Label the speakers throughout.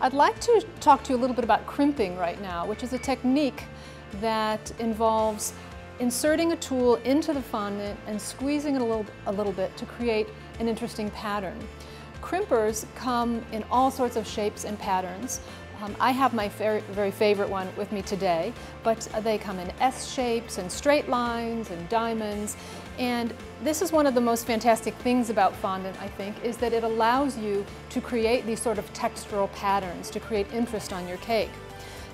Speaker 1: I'd like to talk to you a little bit about crimping right now, which is a technique that involves inserting a tool into the fondant and squeezing it a little bit to create an interesting pattern. Crimpers come in all sorts of shapes and patterns. I have my very favorite one with me today, but they come in S shapes and straight lines and diamonds. And this is one of the most fantastic things about fondant, I think, is that it allows you to create these sort of textural patterns to create interest on your cake.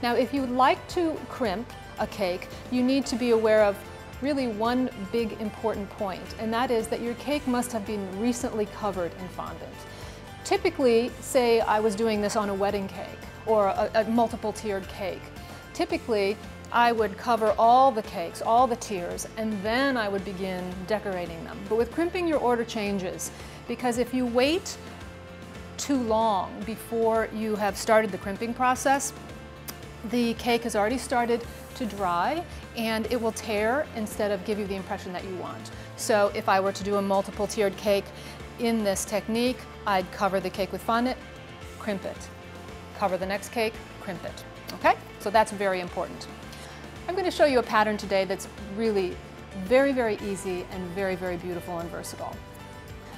Speaker 1: Now, if you'd like to crimp a cake, you need to be aware of really one big important point, and that is that your cake must have been recently covered in fondant. Typically, say I was doing this on a wedding cake or a multiple tiered cake. Typically, I would cover all the cakes, all the tiers, and then I would begin decorating them. But with crimping, your order changes, because if you wait too long before you have started the crimping process, the cake has already started to dry and it will tear instead of give you the impression that you want. So if I were to do a multiple tiered cake in this technique, I'd cover the cake with fondant, crimp it. Cover the next cake, crimp it. Okay? So that's very important. I'm going to show you a pattern today that's really very, very easy and very, very beautiful and versatile.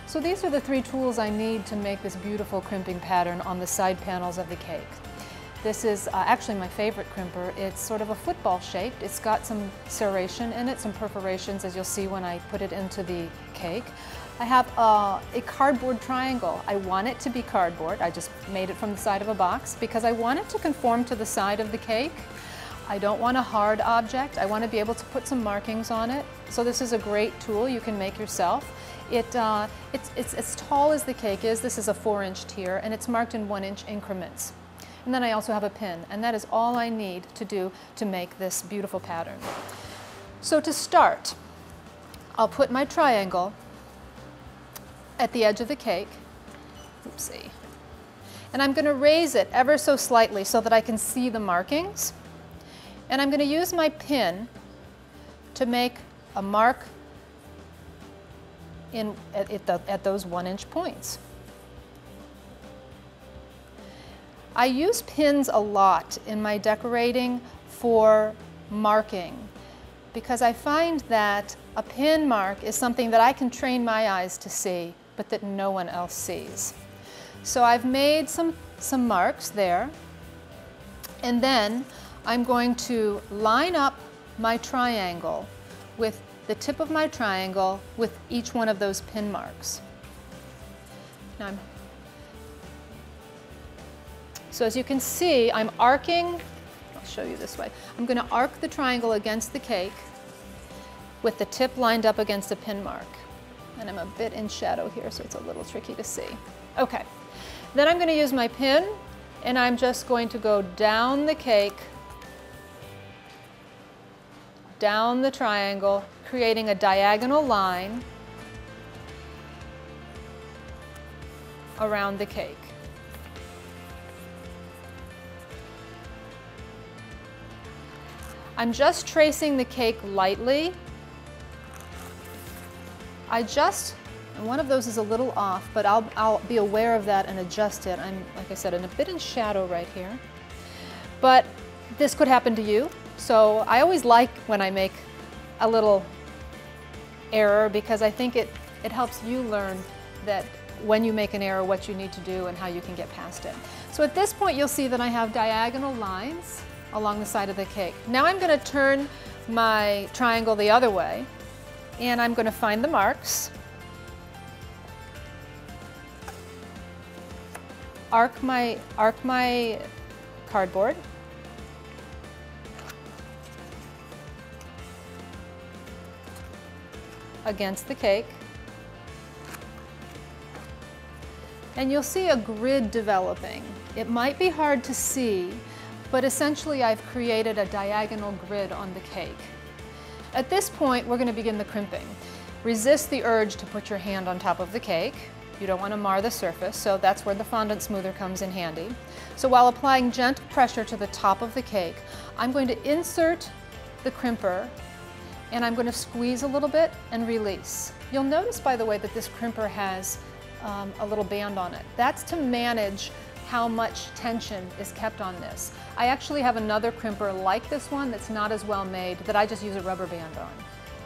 Speaker 1: So these are the three tools I need to make this beautiful crimping pattern on the side panels of the cake. This is actually my favorite crimper. It's sort of a football shaped. It's got some serration in it, some perforations, as you'll see when I put it into the cake. I have a cardboard triangle. I want it to be cardboard. I just made it from the side of a box because I want it to conform to the side of the cake. I don't want a hard object. I want to be able to put some markings on it. So this is a great tool you can make yourself. It's as tall as the cake is. This is a 4-inch tier and it's marked in 1-inch increments. And then I also have a pin, and that is all I need to do to make this beautiful pattern. So to start, I'll put my triangle at the edge of the cake. Oopsie. And I'm going to raise it ever so slightly so that I can see the markings. And I'm going to use my pin to make a mark at those 1-inch points. I use pins a lot in my decorating for marking because I find that a pin mark is something that I can train my eyes to see, but that no one else sees. So I've made some marks there, and then I'm going to line up my triangle with the tip of my triangle with each one of those pin marks. Now so as you can see, I'm arcing, I'll show you this way. I'm going to arc the triangle against the cake with the tip lined up against a pin mark. And I'm a bit in shadow here, so it's a little tricky to see. Okay, then I'm going to use my pin, and I'm just going to go down the cake, down the triangle, creating a diagonal line around the cake. I'm just tracing the cake lightly. And one of those is a little off, but I'll be aware of that and adjust it. I'm, like I said, a bit in shadow right here. But this could happen to you. So I always like when I make a little error because I think it helps you learn that when you make an error, what you need to do and how you can get past it. So at this point, you'll see that I have diagonal lines along the side of the cake. Now I'm going to turn my triangle the other way, and I'm going to find the marks, arc my cardboard, against the cake, and you'll see a grid developing. It might be hard to see, but essentially I've created a diagonal grid on the cake. At this point, we're going to begin the crimping. Resist the urge to put your hand on top of the cake. You don't want to mar the surface, so that's where the fondant smoother comes in handy. So while applying gentle pressure to the top of the cake, I'm going to insert the crimper and I'm going to squeeze a little bit and release. You'll notice, by the way, that this crimper has a little band on it. That's to manage how much tension is kept on this. I actually have another crimper like this one that's not as well made that I just use a rubber band on.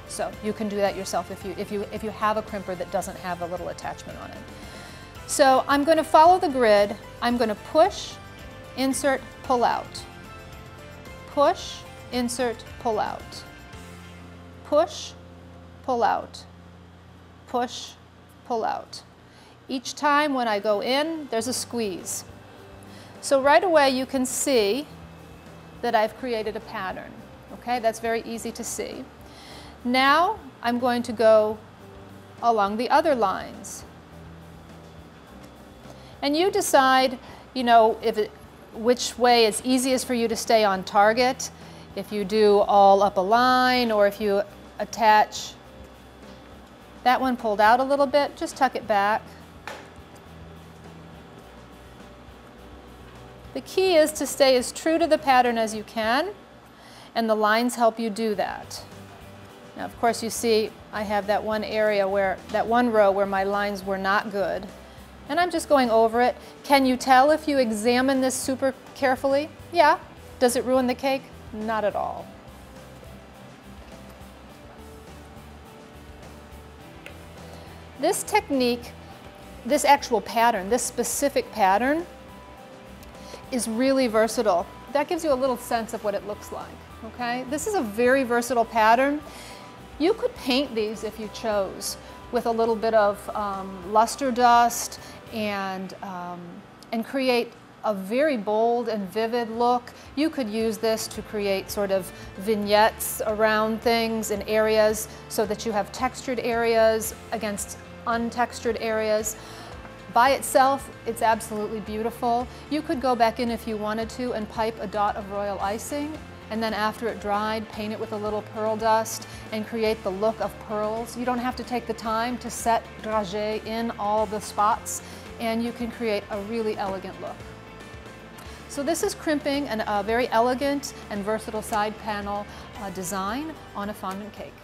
Speaker 1: So you can do that yourself if you have a crimper that doesn't have a little attachment on it. So I'm going to follow the grid. I'm going to push, insert, pull out. Push, insert, pull out. Push, pull out. Push, pull out. Each time when I go in, there's a squeeze. So right away you can see that I've created a pattern. Okay, that's very easy to see. Now I'm going to go along the other lines. And you decide, you know, which way is easiest for you to stay on target. If you do all up a line or if you attach that one pulled out a little bit, just tuck it back. The key is to stay as true to the pattern as you can, and the lines help you do that. Now, of course, you see I have that one area that one row where my lines were not good, and I'm just going over it. Can you tell if you examine this super carefully? Yeah. Does it ruin the cake? Not at all. This technique, this actual pattern, this specific pattern, is really versatile. That gives you a little sense of what it looks like, okay? This is a very versatile pattern. You could paint these if you chose with a little bit of luster dust and create a very bold and vivid look. You could use this to create sort of vignettes around things in areas so that you have textured areas against untextured areas. By itself, it's absolutely beautiful. You could go back in if you wanted to and pipe a dot of royal icing, and then after it dried, paint it with a little pearl dust and create the look of pearls. You don't have to take the time to set dragé in all the spots, and you can create a really elegant look. So this is crimping, a very elegant and versatile side panel design on a fondant cake.